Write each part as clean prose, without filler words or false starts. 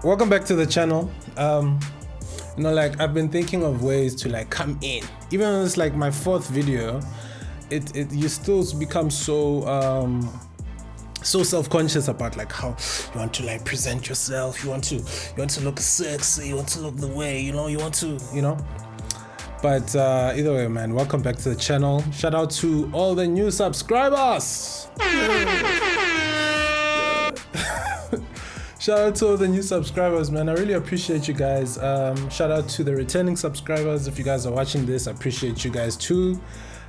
Welcome back to the channel. Like I've been thinking of ways to like come in, even though it's like my fourth video. You still become so self-conscious about like how you want to like present yourself. You want to look sexy. You want to look the way you want to. But either way, man, welcome back to the channel. Shout out to all the new subscribers. Shout out to all the new subscribers, man. I really appreciate you guys. Shout out to the returning subscribers. If you guys are watching this, I appreciate you guys too.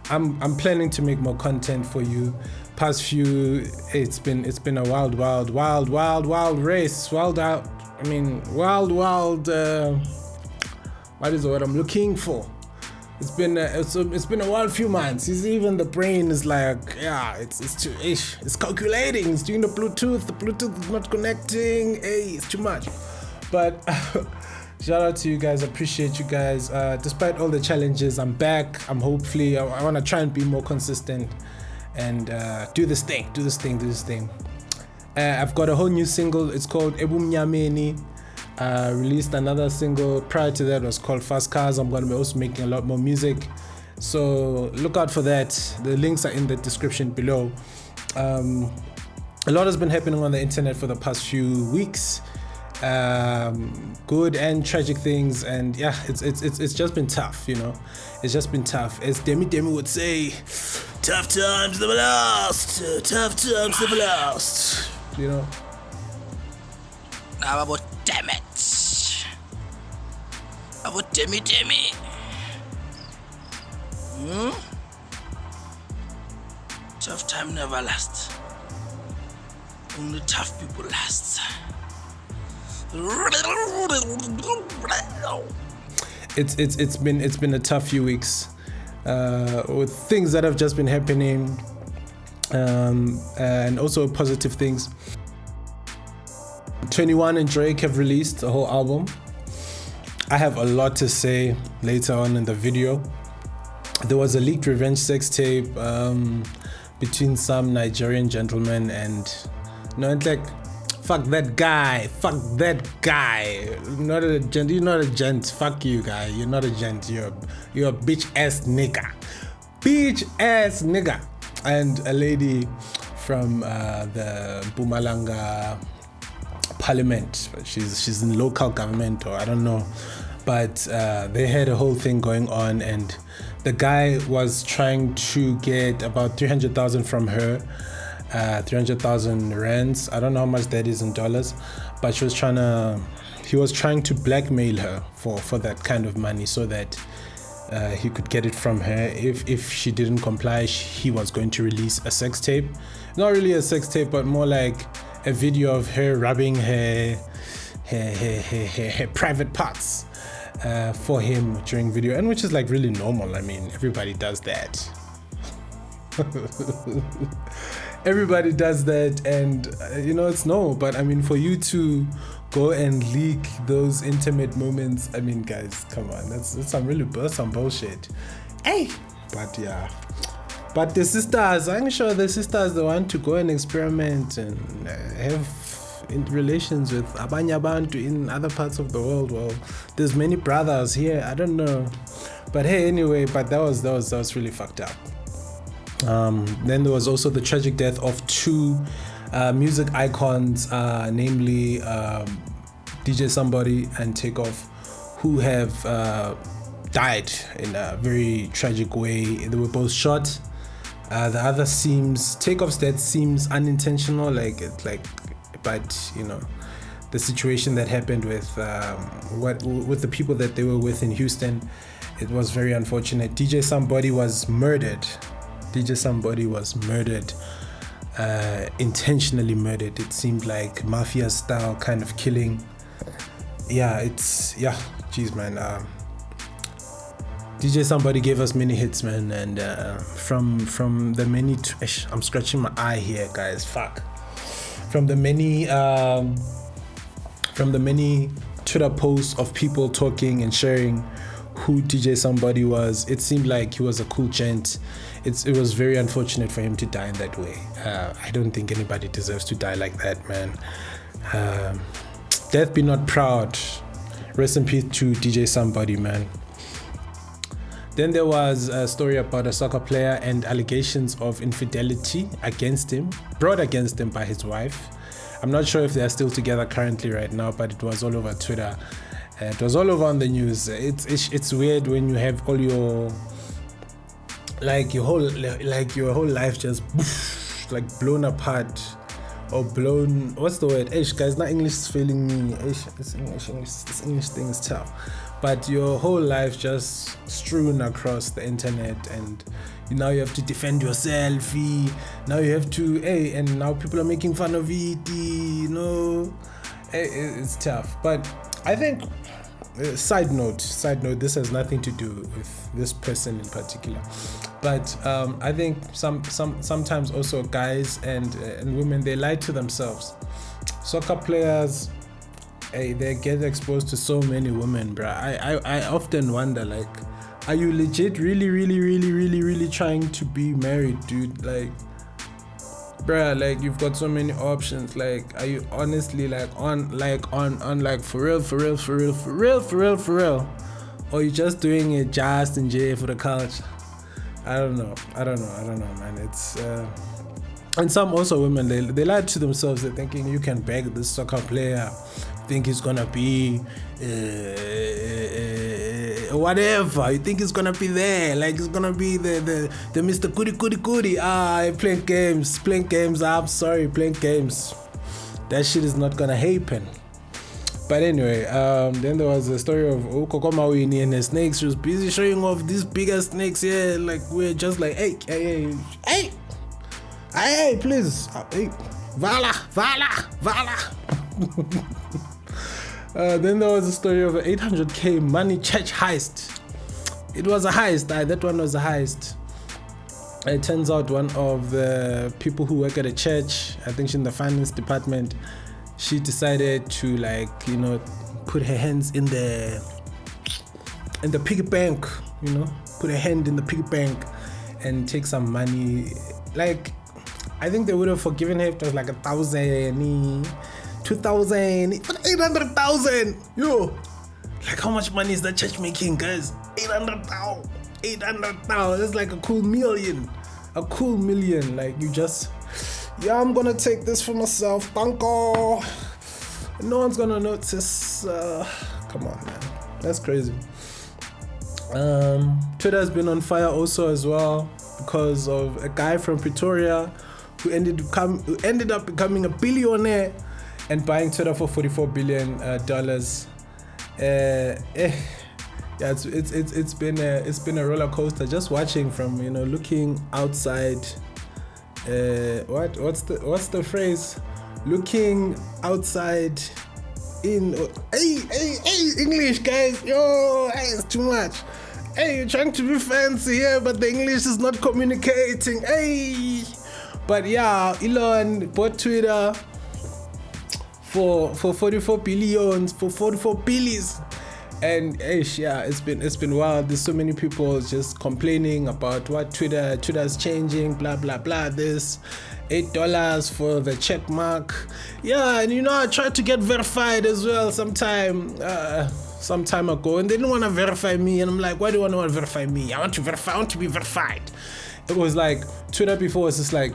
I'm planning to make more content for you. Past few, it's been a wild race. What is the word I'm looking for? It's been a wild few months. Even the brain is like, yeah, it's calculating. It's doing the Bluetooth is not connecting. Hey, it's too much. But shout out to you guys. I appreciate you guys. Despite all the challenges, I'm back. I want to try and be more consistent and do this thing. I've got a whole new single. It's called Ebumnyameni. Released another single prior to that, was called Fast Cars. I'm going to be also making a lot more music, so look out for that. The links are in the description below. A lot has been happening on the internet for the past few weeks, good and tragic things, and yeah, it's just been tough, it's just been tough. As Demi would say, tough times never last, About damn it. About Demi. Tough time never lasts. Only tough people last. It's been a tough few weeks with things that have just been happening, and also positive things. 21 and Drake have released a whole album. I have a lot to say later on in the video. There was a leaked revenge sex tape between some Nigerian gentleman and it's like, fuck that guy. You're not a gent. Fuck you, guy. You're not a gent. You're a bitch ass nigga. And a lady from the Mpumalanga Parliament. She's in local government, or I don't know, but they had a whole thing going on, and the guy was trying to get about 300,000 from her, 300,000 rands. I don't know how much that is in dollars, but he was trying to blackmail her for that kind of money, so that he could get it from her. If she didn't comply, he was going to release a sex tape. Not really a sex tape, but more like a video of her rubbing her private parts for him during video, and which is like really normal. I mean, everybody does that. Everybody does that, and it's normal. But I mean, for you to go and leak those intimate moments, I mean, guys, come on, that's some bullshit. Hey, but yeah. But the sisters, I'm sure the sisters, they want to go and experiment and have relations with abanye abantu in other parts of the world. Well, there's many brothers here, I don't know. But hey, anyway, but that was really fucked up. Then there was also the tragic death of two music icons, namely DJ Somebody and Takeoff, who have died in a very tragic way. They were both shot. The other Takeoff's death seems unintentional, but the situation that happened with the people that they were with in Houston, it was very unfortunate. DJ Somebody was murdered. Intentionally murdered. It seemed like mafia style kind of killing. Jeez, man. DJ Somebody gave us many hits, man, and from the many, I'm scratching my eye here, guys. Fuck. From the many Twitter posts of people talking and sharing who DJ Somebody was, it seemed like he was a cool gent. It was very unfortunate for him to die in that way. I don't think anybody deserves to die like that, man. Death be not proud. Rest in peace to DJ Somebody, man. Then there was a story about a soccer player and allegations of infidelity brought against him by his wife. I'm not sure if they are still together currently right now, but it was all over Twitter. It was all over on the news. It's weird when you have all your whole life just like blown apart or blown. What's the word? Guys, not English is failing me. This English thing is tough. But your whole life just strewn across the internet, and now you have to defend yourself. Now you have to, and now people are making fun of it. It's tough. But I think, side note, this has nothing to do with this person in particular. But I think sometimes also guys and women, they lie to themselves. Soccer players, they get exposed to so many women, bruh. I often wonder, like, are you legit really trying to be married, dude? Like, bruh, like, you've got so many options. Like, are you honestly on for real, or you just doing it just in jail for the culture? I don't know, man. It's and some also women, they lie to themselves. They're thinking you can beg this soccer player, think he's gonna be whatever. You think he's gonna be there, like he's gonna be the Mr. Goody. Playing games. I'm sorry, playing games. That shit is not gonna happen. But anyway, then there was a story of Kokomawini and the snakes. She was busy showing off these bigger snakes. Yeah, like we're just like, hey, please, Vala. Then there was a story of an 800k money church heist. It was a heist. That one was a heist. It turns out one of the people who work at a church, I think she's in the finance department, she decided to, put her hands in the piggy bank, put her hand in the piggy bank and take some money. Like, I think they would have forgiven her if it was like 1,000, 2,000, 800,000. Yo, like, how much money is that church making, guys? 800,000. It's like a cool million. Like, you just, I'm gonna take this for myself. Banco. No one's gonna notice. Come on, man. That's crazy. Twitter has been on fire also as well because of a guy from Pretoria who ended up becoming a billionaire and buying Twitter for $44 billion. It's been a roller coaster just watching from looking outside. What's the phrase? Looking outside in. Hey, English guys, it's too much. Hey, you're trying to be fancy here, but the English is not communicating. Hey, but yeah, Elon bought Twitter for 44 billions, for 44 billions. And it's been wild. There's so many people just complaining about what Twitter's changing, blah blah blah. This $8 for the check mark. Yeah, and I tried to get verified as well some time ago, and they didn't want to verify me, and I'm like, why do you want to verify me? I want to be verified. It was like Twitter before was just like,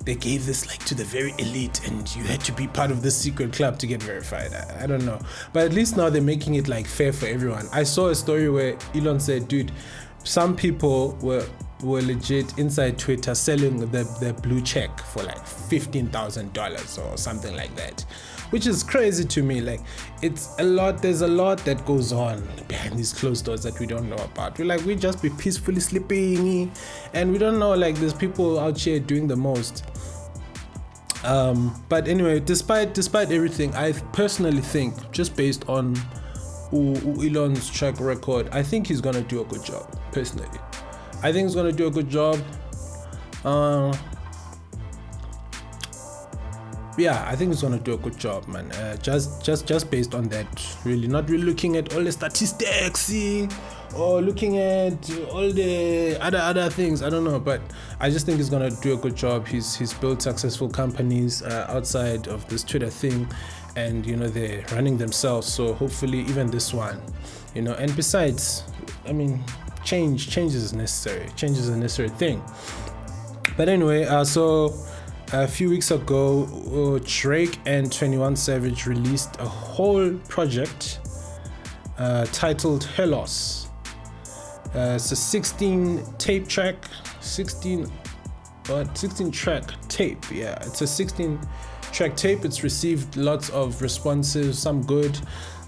they gave this like to the very elite and you had to be part of this secret club to get verified. I don't know. But at least now they're making it like fair for everyone. I saw a story where Elon said, dude, some people were legit inside Twitter selling the blue check for like $15,000 or something like that, which is crazy to me. Like, it's a lot. There's a lot that goes on behind these closed doors that we don't know about. We just be peacefully sleeping, and we don't know, like, there's people out here doing the most. But anyway, despite everything, I personally think, just based on Elon's track record, I think he's gonna do a good job. Personally, I think he's gonna do a good job. I think he's gonna do a good job, man. Just based on that, really, not really looking at all the statistics, or looking at all the other things. I don't know, but I just think he's gonna do a good job. He's built successful companies outside of this Twitter thing, and they're running themselves. So hopefully even this one, and besides, I mean, change is necessary. Change is a necessary thing. But anyway, so a few weeks ago, Drake and 21 Savage released a whole project titled Hellos. It's a 16 track tape. Yeah, it's a 16 track tape. It's received lots of responses, some good,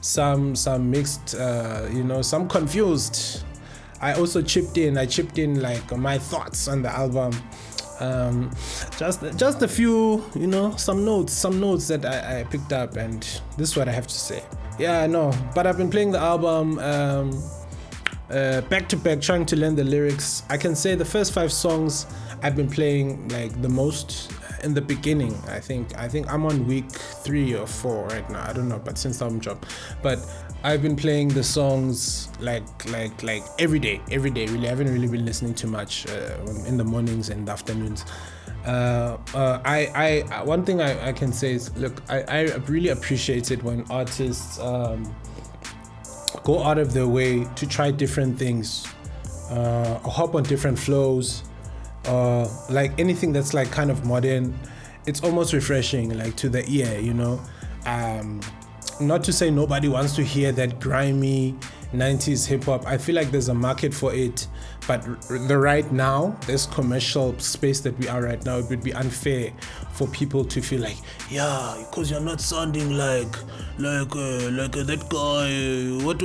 some mixed, some confused. I also chipped in like my thoughts on the album. Just a few, some notes that I picked up, and this is what I have to say. Yeah, no, but I've been playing the album back to back, trying to learn the lyrics. I can say the first 5 songs I've been playing like the most in the beginning. I think I'm on week 3 or 4 right now. I don't know, but since the album dropped, but I've been playing the songs like every day. Really, I haven't really been listening too much in the mornings and the afternoons. One thing I can say is, look, I really appreciate it when artists go out of their way to try different things, or hop on different flows, like anything that's like kind of modern. It's almost refreshing, like to the ear, Not to say nobody wants to hear that grimy 90s hip hop. I feel like there's a market for it, but right now, this commercial space that we are right now, it would be unfair for people to feel like, yeah, because you're not sounding like that guy, what,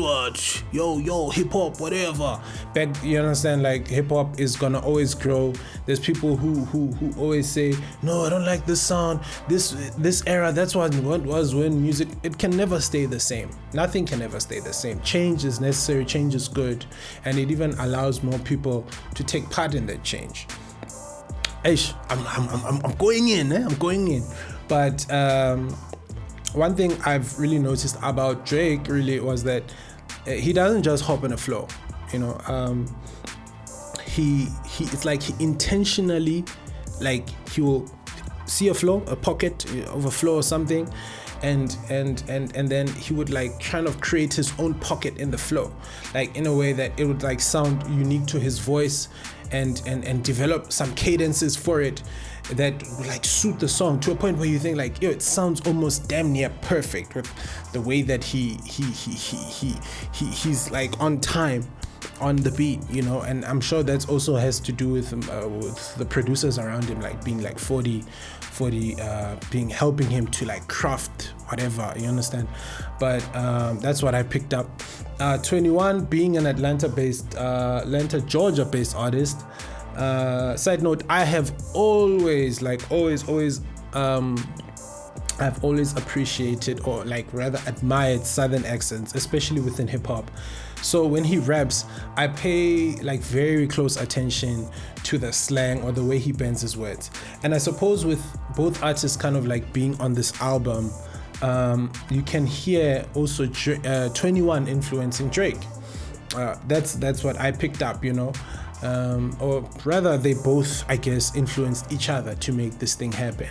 yo, hip hop, whatever. But you understand, like hip hop is gonna always grow. There's people who always say, no, I don't like this sound, this era. That's what was when music. It can never stay the same. Nothing can ever stay the same. Change is necessary. Change is good, and it even allows more people to take part in that change. Eish, I'm going in. I'm going in. But one thing I've really noticed about Drake really was that he doesn't just hop in a flow. It's like he intentionally, like he will see a flow, a pocket of a flow or something, and then he would like kind of create his own pocket in the flow, like in a way that it would like sound unique to his voice, and develop some cadences for it that would like suit the song to a point where you think like, yo, it sounds almost damn near perfect with the way that he's like on time on the beat, and I'm sure that also has to do with the producers around him, like being like 40 helping him to like craft whatever, you understand. But that's what I picked up. 21 being an Atlanta, Georgia based artist. Side note, I have always I've always appreciated, or like rather admired, Southern accents, especially within hip hop. So when he raps, I pay like very close attention to the slang or the way he bends his words. And I suppose with both artists kind of like being on this album, you can hear also 21 influencing Drake. That's what I picked up, or rather they both, I guess, influenced each other to make this thing happen.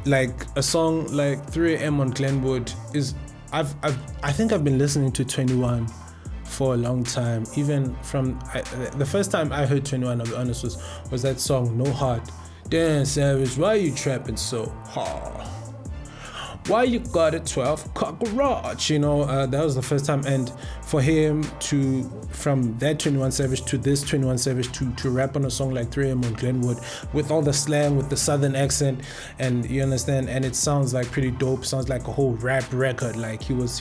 Like a song like 3 AM on Glenwood is, I think I've been listening to 21 for a long time. Even from the first time I heard 21, I'll be honest, was that song No Heart. Damn Savage, why you trapping so hard? Why you got a 12 cockroach? That was the first time. And for him to, from that 21 Savage to this 21 Savage, to rap on a song like 3 AM on Glenwood with all the slang, with the Southern accent, and you understand, and it sounds like pretty dope. Sounds like a whole rap record. Like he was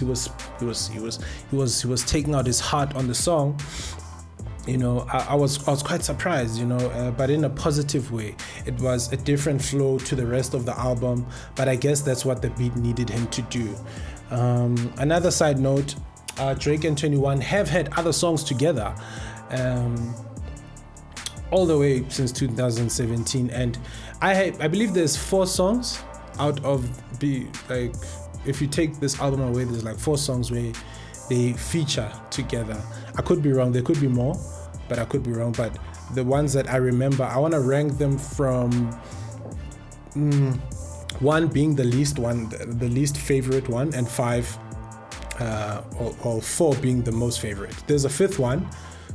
taking out his heart on the song. I was quite surprised, but in a positive way. It was a different flow to the rest of the album, but I guess that's what the beat needed him to do. Another side note, Drake and 21 have had other songs together all the way since 2017, and I believe there's 4 songs out of if you take this album away, there's like 4 songs where they feature together. I could be wrong, there could be more, but I could be wrong. But the ones that I remember, I want to rank them from 1 being the least favorite one, and 5 or 4 being the most favorite. There's a 5th one,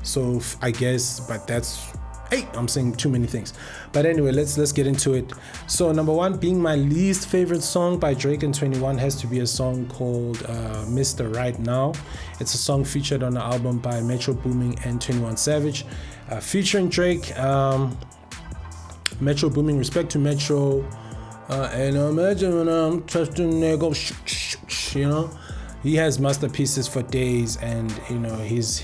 so I guess, but that's, hey, I'm saying too many things. But anyway, let's get into it. So number 1 being my least favorite song by Drake and 21 has to be a song called Mr. Right Now. It's a song featured on the album by Metro Boomin and 21 Savage, featuring Drake. Metro Boomin, respect to Metro. And imagine when I'm trusting nigga, you know, he has masterpieces for days, and you know he's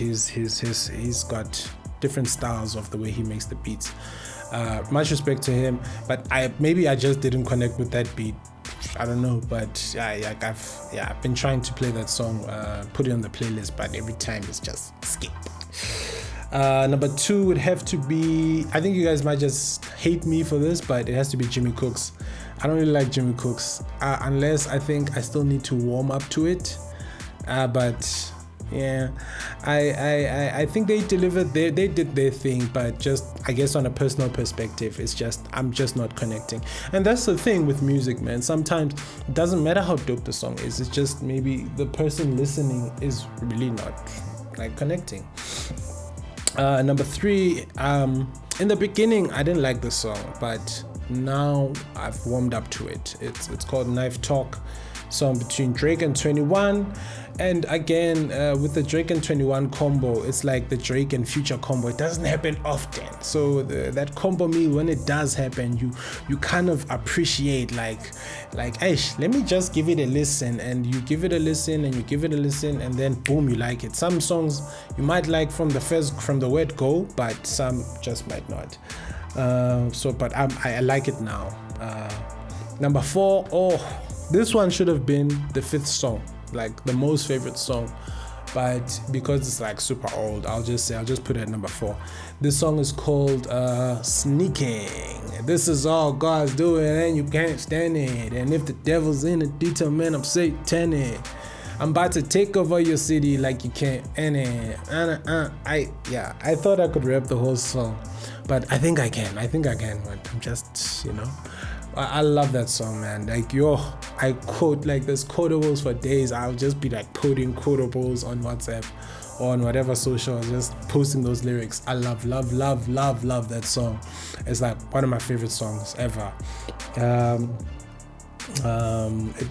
got different styles of the way he makes the beats. Much respect to him, but I just didn't connect with that beat. I don't know, but I've been trying to play that song, put it on the playlist, but every time it's just skip. Number 2 would have to be, I think you guys might just hate me for this, but it has to be Jimmy Cooks. I don't really like Jimmy Cooks, unless I think I still need to warm up to it. But yeah, I think they delivered, they did their thing, but just, I guess on a personal perspective, it's just, I'm just not connecting. And that's the thing with music, man. Sometimes it doesn't matter how dope the song is, it's just maybe the person listening is really not like connecting. Number 3, in the beginning I didn't like the song, but now I've warmed up to it. It's called Knife Talk, song between Drake and 21. And again, with the Drake and 21 combo, it's like the Drake and Future combo. It doesn't happen often, so that combo meal, when it does happen, you kind of appreciate like Aish, let me just give it a listen, and you give it a listen, and you give it a listen, and then boom, you like it. Some songs you might like from the word go, but some just might not. But I like it now. Number 4, this one should have been the 5th song, like the most favorite song, but because it's like super old, I'll just put it at number 4. This song is called Sneaking. This is all God's doing and you can't stand it, and if the devil's in the detail, man, I'm satanic. I'm about to take over your city like you can't. I thought I could rap the whole song, but I think I can, but I'm just, you know, I love that song, man. Like, I quote, like, there's quotables for days. I'll just be like quoting quotables on WhatsApp or on whatever social, just posting those lyrics. I love that song. It's like one of my favorite songs ever.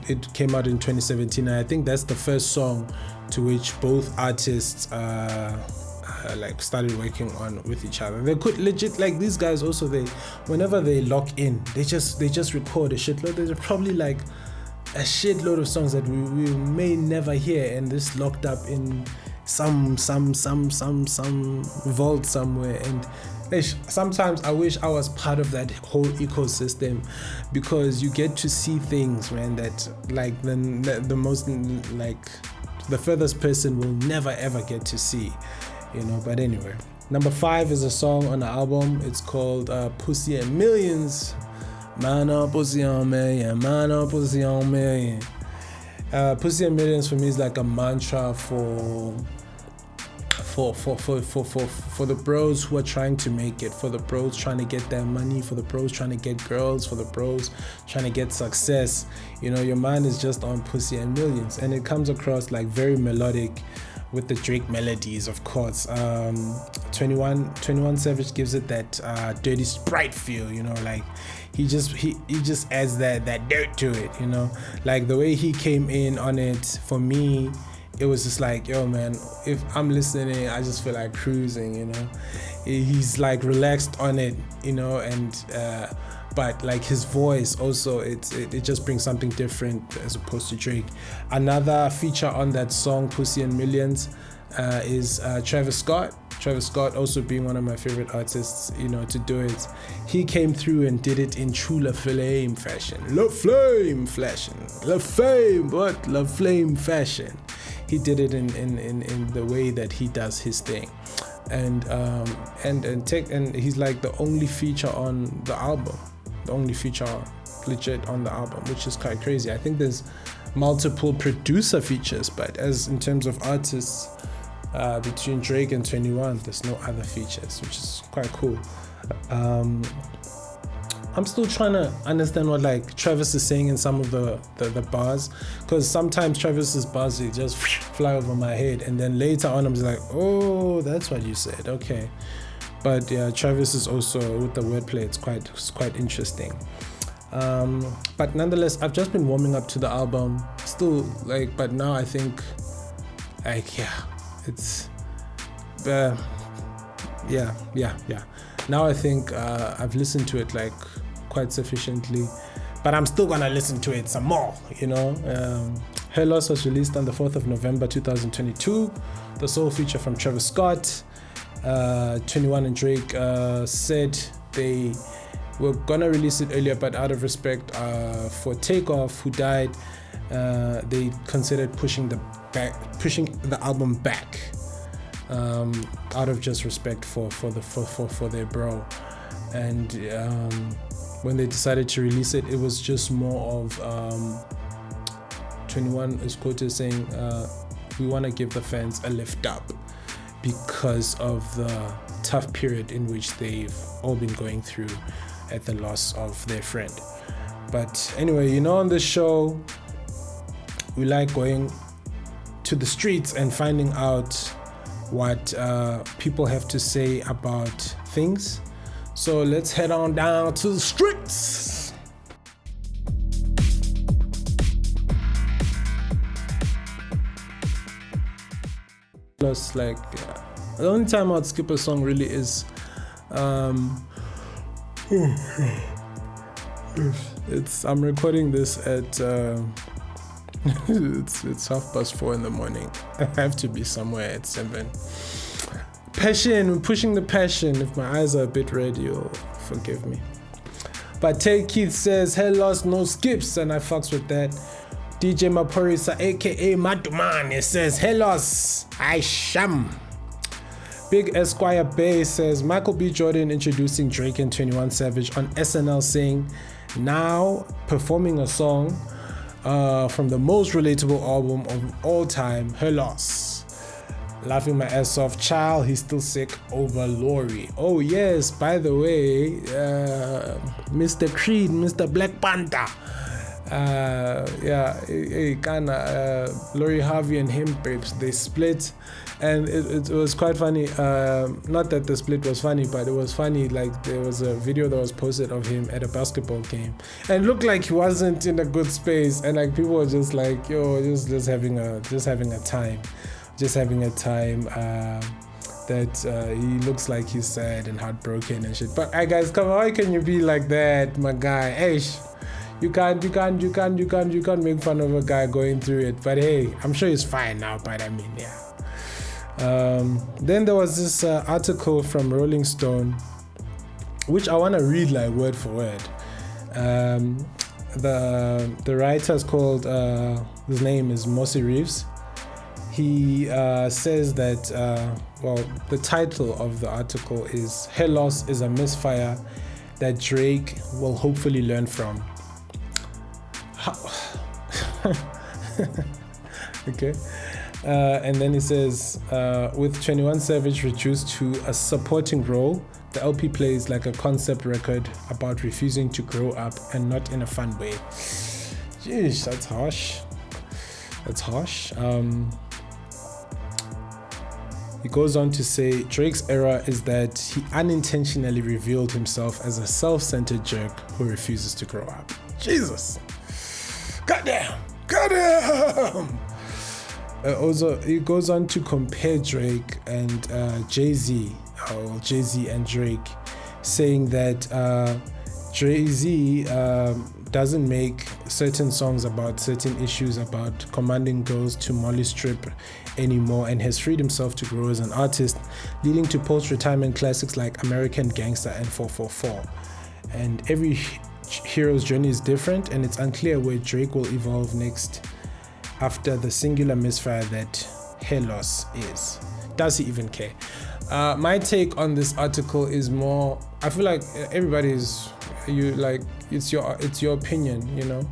It came out in 2017, and I think that's the first song to which both artists like started working on with each other. They could legit, like, these guys also, whenever they lock in, they just record a shitload. There's probably like a shitload of songs that we may never hear, and this locked up in some vault somewhere. And sometimes I wish I was part of that whole ecosystem, because you get to see things, man, that like the most, like, the furthest person will never ever get to see, you know. But anyway, number 5 is a song on the album. It's called Pussy and Millions. Man up, pussy on million, man up, pussy on million. Pussy and Millions for me is like a mantra for the bros who are trying to make it, for the bros trying to get their money, for the bros trying to get girls, for the bros trying to get success. You know, your mind is just on Pussy and Millions, and it comes across like very melodic with the Drake melodies, of course. 21 Savage gives it that Dirty Sprite feel, you know, like he just adds that dirt to it, you know, like the way he came in on it. For me, it was just like, yo, man, if I'm listening, I just feel like cruising, you know. He's like relaxed on it, you know, and but like his voice also, it just brings something different as opposed to Drake. Another feature on that song, Pussy and Millions, is Travis Scott. Travis Scott also being one of my favorite artists, you know, to do it. He came through and did it in true La Flame fashion. La Flame fashion. La Fame, what? La Flame fashion. He did it in the way that he does his thing. And he's like the only feature on the album. The only feature legit on the album, which is quite crazy. I think there's multiple producer features, but as in terms of artists, between Drake and 21, there's no other features, which is quite cool. I'm still trying to understand what like Travis is saying in some of the bars, because sometimes Travis's bars they just fly over my head, and then later on I'm just like, oh, that's what you said, okay. But yeah, Travis is also with the wordplay. It's quite interesting. But nonetheless, I've just been warming up to the album. Still like, but now I think, like, yeah, it's, yeah. Now I think I've listened to it like quite sufficiently, but I'm still gonna listen to it some more. You know, Her Loss was released on the 4th of November 2022. The sole feature from Travis Scott. 21 and Drake said they were gonna release it earlier, but out of respect for Takeoff, who died, they considered pushing the album back, out of just respect for their bro. And when they decided to release it, it was just more of 21 is quoted saying, "We want to give the fans a lift up," because of the tough period in which they've all been going through at the loss of their friend. But anyway, you know, on this show, we like going to the streets and finding out what people have to say about things. So let's head on down to the streets. Plus, like, the only time I'd skip a song really is I'm recording this at it's 4:30 in the morning. I have to be somewhere at 7. Passion, we're pushing the passion. If my eyes are a bit red, you'll forgive me. But Tay Keith says, "Hell lost, no skips," and I fucks with that. DJ Maporisa, aka Madumane, says, "Hellos, I sham." Big Esquire Bay says, Michael B. Jordan introducing Drake and 21 Savage on SNL, saying, now performing a song from the most relatable album of all time, Hellos. Laughing my ass off. Child, he's still sick over Lori. Oh yes, by the way, Mr. Creed, Mr. Black Panther. Lori Harvey and him, babes, they split, and it was quite funny. Not that the split was funny, but it was funny. Like, there was a video that was posted of him at a basketball game, and it looked like he wasn't in a good space, and like people were just like, yo, just having a time. That he looks like he's sad and heartbroken and shit. But guys, come on, how can you be like that, my guy? Hey, you can't make fun of a guy going through it. But hey, I'm sure he's fine now. But I mean, yeah. Then there was this article from Rolling Stone, which I want to read like word for word. The writer's called, his name is Mossy Reeves. He says that, the title of the article is Hellos is a misfire that Drake will hopefully learn from. Okay. And then he says, with 21 Savage reduced to a supporting role, the LP plays like a concept record about refusing to grow up, and not in a fun way. Jeez, that's harsh. He goes on to say Drake's error is that he unintentionally revealed himself as a self-centered jerk who refuses to grow up. Jesus. Goddamn. Also, he goes on to compare Drake and Jay-Z and Drake, saying that Jay-Z doesn't make certain songs about certain issues, about commanding girls to Molly Strip anymore, and has freed himself to grow as an artist, leading to post-retirement classics like American Gangster and 444. And every hero's journey is different, and it's unclear where Drake will evolve next after the singular misfire that Hellos is. Does he even care? My take on this article is more, I feel like everybody's, it's your opinion, you know?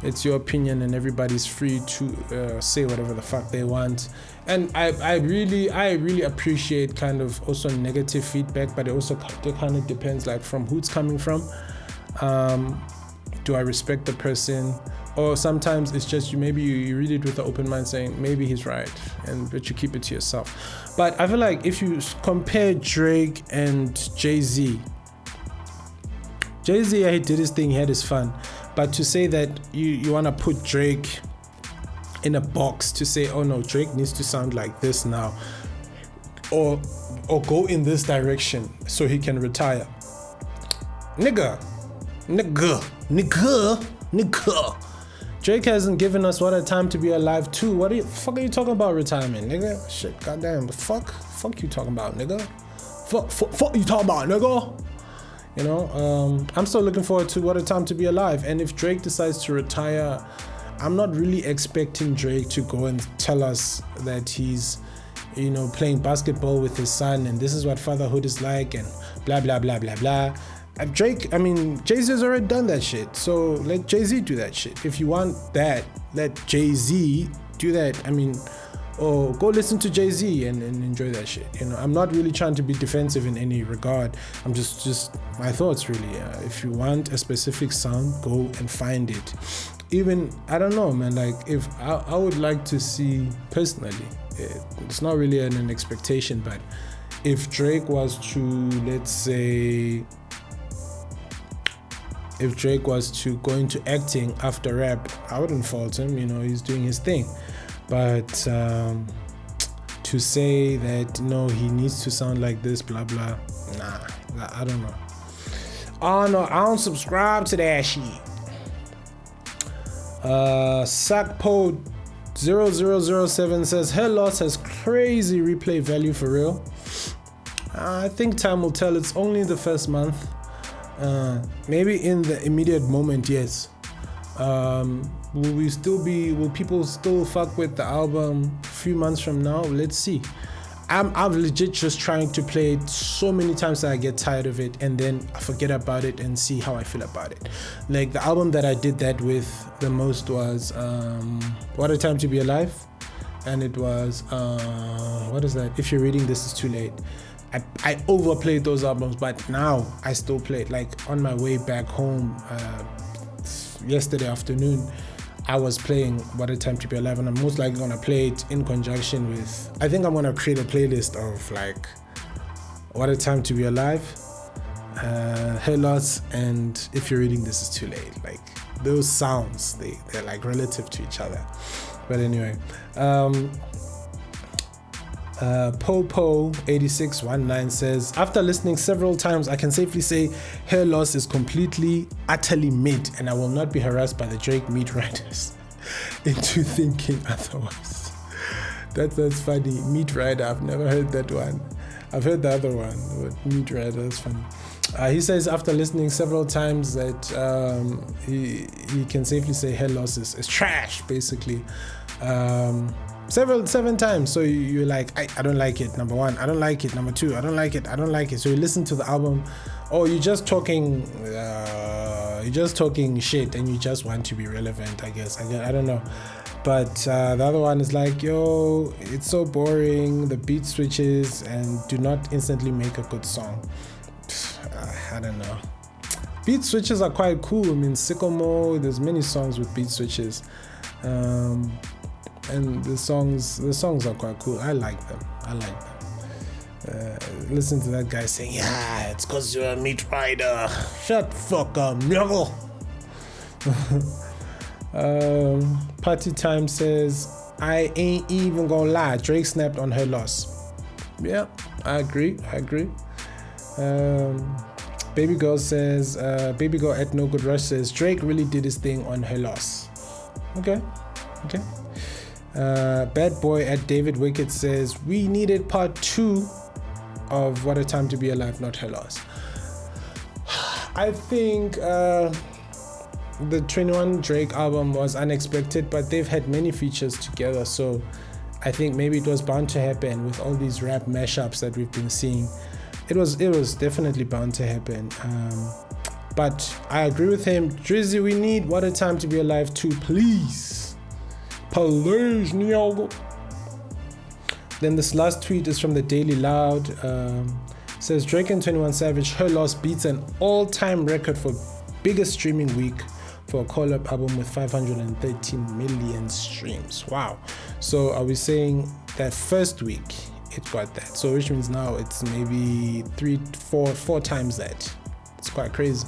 It's your opinion, and everybody's free to say whatever the fuck they want. And I really appreciate kind of also negative feedback, but it also kind of depends like from who it's coming from. Do I respect the person? Or sometimes it's just maybe you read it with an open mind saying maybe he's right, but you keep it to yourself. But I feel like if you compare Drake and Jay-Z, yeah, he did his thing, he had his fun. But to say that you want to put Drake in a box to say, oh no, Drake needs to sound like this now, or go in this direction so he can retire. Nigga. Drake hasn't given us What a Time to Be Alive 2. What the fuck are you talking about retirement, nigga? Shit, goddamn, the fuck you talking about, nigga? Fuck you talking about, nigga? You know, I'm still looking forward to What a Time to Be Alive. And if Drake decides to retire, I'm not really expecting Drake to go and tell us that he's, you know, playing basketball with his son and this is what fatherhood is like and blah, blah, blah, blah, blah. Jay-Z has already done that shit. So let Jay-Z do that shit. If you want that, let Jay-Z do that. Or go listen to Jay-Z and enjoy that shit. You know, I'm not really trying to be defensive in any regard. I'm just my thoughts really. If you want a specific sound, go and find it. Even, I don't know, man, like if I would like to see personally, it's not really an expectation, but if Drake was to, let's say, if Drake was to go into acting after rap, I wouldn't fault him, you know, he's doing his thing. But to say that, no, he needs to sound like this, blah, blah, nah, I don't know. Oh, no, I don't subscribe to that shit. Sakpo 0007 says, Hair Loss has crazy replay value for real. I think time will tell. It's only the first month. Maybe in the immediate moment, yes. Will people still fuck with the album a few months from now? Let's see. I'm legit just trying to play it so many times that I get tired of it and then I forget about it and see how I feel about it. Like the album that I did that with the most was What a Time to Be Alive, and it was what is that? If You're Reading This Is Too Late. I overplayed those albums, but now I still play it. Like on my way back home yesterday afternoon, I was playing What a Time to Be Alive, and I'm most likely gonna play it in conjunction with, I think I'm gonna create a playlist of like What a Time to Be Alive, Hair Loss, and If You're Reading This Is Too Late. Like those sounds, they're like relative to each other. But anyway, Popo8619 says, after listening several times, I can safely say Hair Loss is completely, utterly mid, and I will not be harassed by the Drake meat riders into thinking otherwise. That's funny. Meat rider, I've never heard that one. I've heard the other one, but meat rider is funny. He says after listening several times that he can safely say Hair Loss is trash, basically. 7 times. So you're like, I don't like it. Number 1, I don't like it. Number 2, I don't like it. So you listen to the album, or you're just talking shit and you just want to be relevant, I guess. I don't know. But the other one is like, yo, it's so boring. The beat switches and do not instantly make a good song. I don't know. Beat switches are quite cool. Sycamore, there's many songs with beat switches. And the songs are quite cool. I like them. Listen to that guy saying, yeah, it's cause you're a meat rider. Shut the fuck up, nigga. Party Time says, I ain't even gonna lie, Drake snapped on Hair Loss. Yeah, I agree. Baby Girl says, Baby Girl at No Good Rush says, Drake really did his thing on Hair Loss. Okay. Bad Boy at David Wickett says, we needed part 2 of What a Time to Be Alive, not Hair Loss. I think the 21 Drake album was unexpected, but they've had many features together, so I think maybe it was bound to happen with all these rap mashups that we've been seeing. It was definitely bound to happen. But I agree with him. Drizzy, we need What a Time to Be Alive 2, please. Please, Nyogo. Then this last tweet is from the Daily Loud. Says Drake and 21 Savage, Hair Loss beats an all-time record for biggest streaming week for a collab album with 513 million streams. Wow. So are we saying that first week it got that? So which means now it's maybe four times that. It's quite crazy.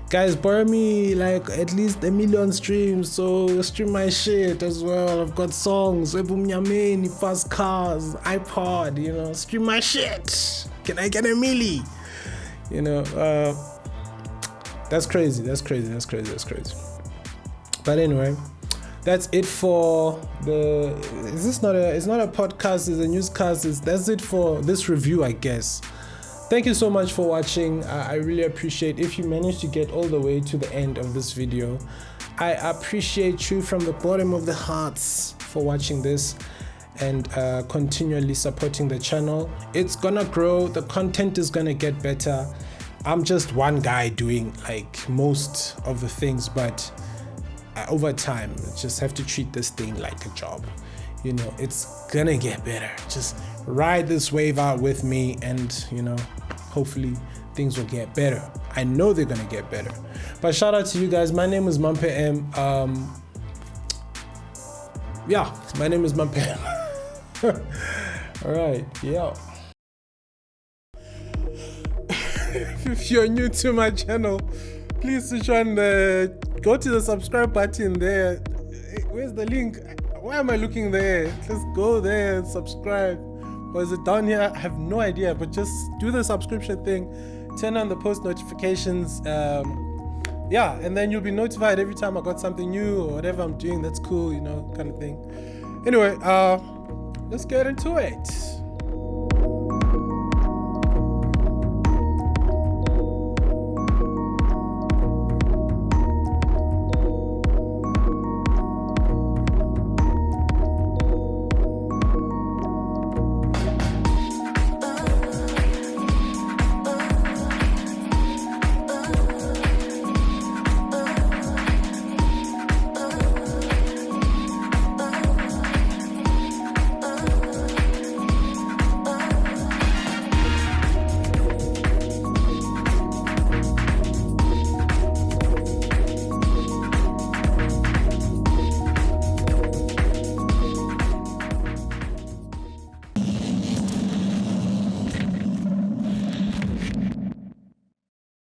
Guys, borrow me like at least 1 million streams, so stream my shit as well. I've got songs, Ebumnyameni, fast cars, iPod, you know, stream my shit. Can I get 1 milli? You know, that's crazy. But anyway, that's it for the. It's not a podcast. It's a newscast. That's it for this review, I guess. Thank you so much for watching. I really appreciate if you managed to get all the way to the end of this video. I appreciate you from the bottom of the hearts for watching this and continually supporting the channel. It's gonna grow. The content is gonna get better. I'm just one guy doing like most of the things, but over time, just have to treat this thing like a job. You know, it's gonna get better. Just ride this wave out with me, and you know, hopefully things will get better. I know they're gonna get better. But shout out to you guys. My name is Mamphe M. Yeah, my name is Mamphe M. All right, yeah. If you're new to my channel, please switch on go to the subscribe button there. Where's the link? Why am I looking there? Just go there and subscribe. Or is it down here? I have no idea, but just do the subscription thing. Turn on the post notifications. Yeah, and then you'll be notified every time I got something new or whatever I'm doing that's cool, you know, kind of thing. Anyway, let's get into it.